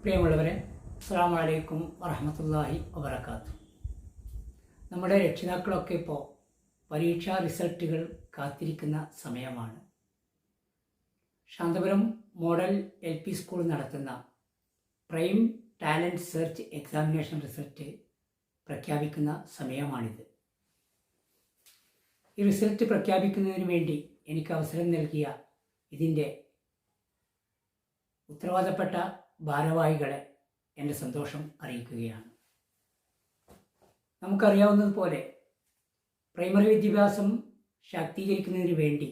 പ്രിയമുള്ളവരെ, അസ്സലാമു അലൈക്കും വറഹ്മത്തുള്ളാഹി വബറകാതുഹു. നമ്മുടെ രക്ഷിതാക്കളൊക്കെ ഇപ്പോൾ പരീക്ഷാ റിസൾട്ടുകൾ കാത്തിരിക്കുന്ന സമയമാണ്. ശാന്തപുരം മോഡൽ LP സ്കൂൾ നടത്തുന്ന prime talent search examination result പ്രഖ്യാപിക്കുന്ന സമയമാണിത്. ഈ റിസൾട്ട് പ്രഖ്യാപിക്കുന്നതിന് വേണ്ടി എനിക്ക് അവസരം നൽകിയ ഇതിൻ്റെ ഉത്തരവാദപ്പെട്ട ഭാരവാഹികളെ എൻ്റെ സന്തോഷം അറിയിക്കുകയാണ്. നമുക്കറിയാവുന്നതുപോലെ പ്രൈമറി വിദ്യാഭ്യാസം ശാക്തീകരിക്കുന്നതിന് വേണ്ടി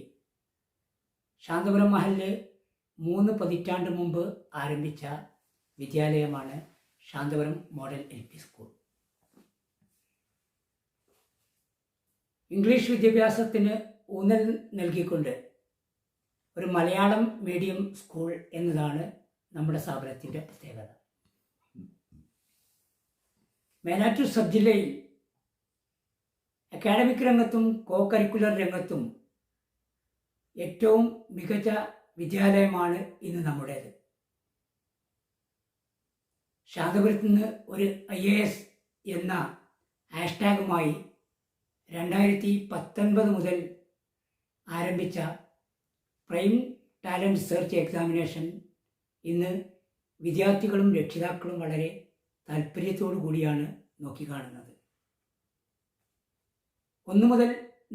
ശാന്തപുരം മഹലിൽ 3 പതിറ്റാണ്ട് മുമ്പ് ആരംഭിച്ച വിദ്യാലയമാണ് Santhapuram model LP school. English വിദ്യാഭ്യാസത്തിന് ഊന്നൽ നൽകിക്കൊണ്ട് ഒരു മലയാളം മീഡിയം സ്കൂൾ എന്നതാണ് നമ്മുടെ സ്ഥാപനത്തിൻ്റെ പ്രത്യേകത. മേലാറ്റൂർ സബ് ജില്ലയിൽ അക്കാഡമിക് രംഗത്തും കോ കരിക്കുലർ രംഗത്തും ഏറ്റവും മികച്ച വിദ്യാലയമാണ് ഇന്ന് നമ്മുടേത്. ശാന്തപുരത്ത് നിന്ന് ഒരു IAS എന്ന ഹാഷ്ടാഗുമായി 2019 മുതൽ ആരംഭിച്ച പ്രൈം ടാലൻറ്റ് സെർച്ച് എക്സാമിനേഷൻ ഇന്ന് വിദ്യാർത്ഥികളും രക്ഷിതാക്കളും വളരെ താല്പര്യത്തോടു കൂടിയാണ് നോക്കിക്കാണുന്നത്. 1 മുതൽ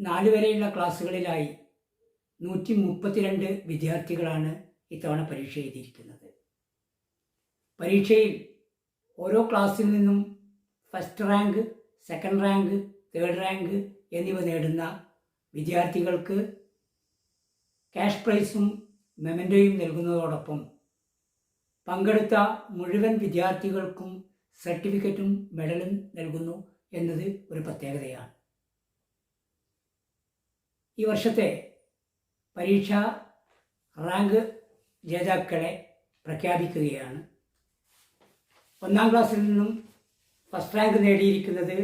4 വരെയുള്ള ക്ലാസ്സുകളിലായി 132 വിദ്യാർത്ഥികളാണ് ഇത്തവണ പരീക്ഷ എഴുതിയിരിക്കുന്നത്. പരീക്ഷയിൽ ഓരോ ക്ലാസ്സിൽ നിന്നും first rank, second rank, third rank എന്നിവ നേടുന്ന വിദ്യാർത്ഥികൾക്ക് ക്യാഷ് പ്രൈസും മെമൻറ്റോയും നൽകുന്നതോടൊപ്പം പങ്കെടുത്ത മുഴുവൻ വിദ്യാർത്ഥികൾക്കും സർട്ടിഫിക്കറ്റും മെഡലും നൽകുന്നു എന്നത് ഒരു പ്രത്യേകതയാണ്. ഈ വർഷത്തെ പരീക്ഷാ റാങ്ക് ജേതാക്കളെ പ്രഖ്യാപിക്കുകയാണ്. 1-ാം ക്ലാസ്സിൽ നിന്നും ഫസ്റ്റ് റാങ്ക് നേടിയിരിക്കുന്നത്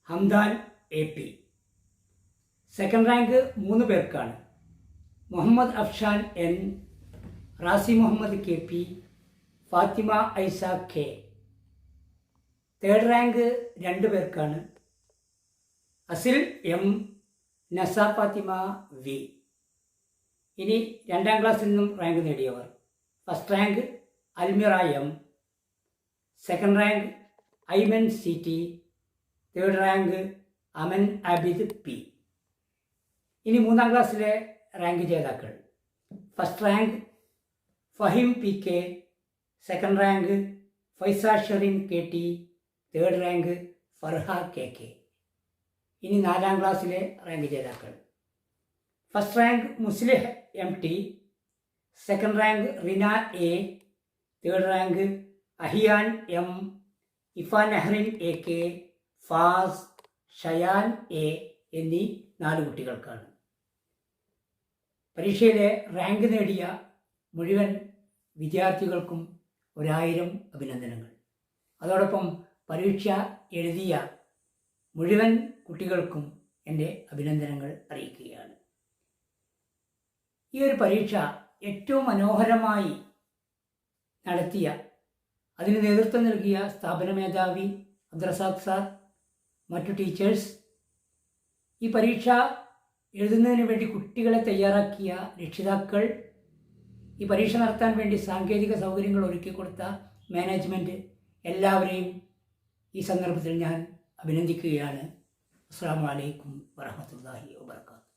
ഹംദാൻ AP. സെക്കൻഡ് റാങ്ക് 3 പേർക്കാണ്. Muhammad Afshan N, Razi Muhammad KP, Fathima Aisa K. Third rank 2 പേർക്കാണ്. അസിൽ M, നസ ഫാത്തിമ V. ഇനി 2-ാം ക്ലാസ്സിൽ നിന്നും റാങ്ക് നേടിയവർ: first rank Almira M, second rank Aiman CT, third rank Aman Abid P. ഇനി 3-ാം ക്ലാസ്സിലെ റാങ്ക് ജേതാക്കൾ: first rank Fahim PK, second rank Faiza Sherin KT, third rank Farha KK. ഇനി 4-ാം ക്ലാസ്സിലെ റാങ്ക് ജേതാക്കൾ: first rank Muslih MT, second rank Rina A, third rank Ahiyan M, Ifa Nahrin AK, Faas, Shayan A എന്നീ 4 കുട്ടികൾക്കാണ്. പരീക്ഷയിലെ റാങ്ക് നേടിയ മുഴുവൻ വിദ്യാർത്ഥികൾക്കും 1000 അഭിനന്ദനങ്ങൾ. അതോടൊപ്പം പരീക്ഷ എഴുതിയ മുഴുവൻ കുട്ടികൾക്കും എൻ്റെ അഭിനന്ദനങ്ങൾ അറിയിക്കുകയാണ്. ഈ ഒരു പരീക്ഷ ഏറ്റവും മനോഹരമായി നടത്തിയ, അതിന് നേതൃത്വം നൽകിയ സ്ഥാപന മേധാവി അബ്ദുറസാഖ് സാർ, മറ്റു ടീച്ചേഴ്സ്, ഈ പരീക്ഷ എഴുതുന്നതിന് വേണ്ടി കുട്ടികളെ തയ്യാറാക്കിയ രക്ഷിതാക്കൾ, ഈ പരീക്ഷ നടത്താൻ വേണ്ടി സാങ്കേതിക സൗകര്യങ്ങൾ ഒരുക്കിക്കൊടുത്ത മാനേജ്മെൻറ്റ്, എല്ലാവരെയും ഈ സന്ദർഭത്തിൽ ഞാൻ അഭിനന്ദിക്കുകയാണ്. അസ്സലാമു അലൈക്കും വറഹ്മത്തുള്ളാഹി വബറകാതുഹു.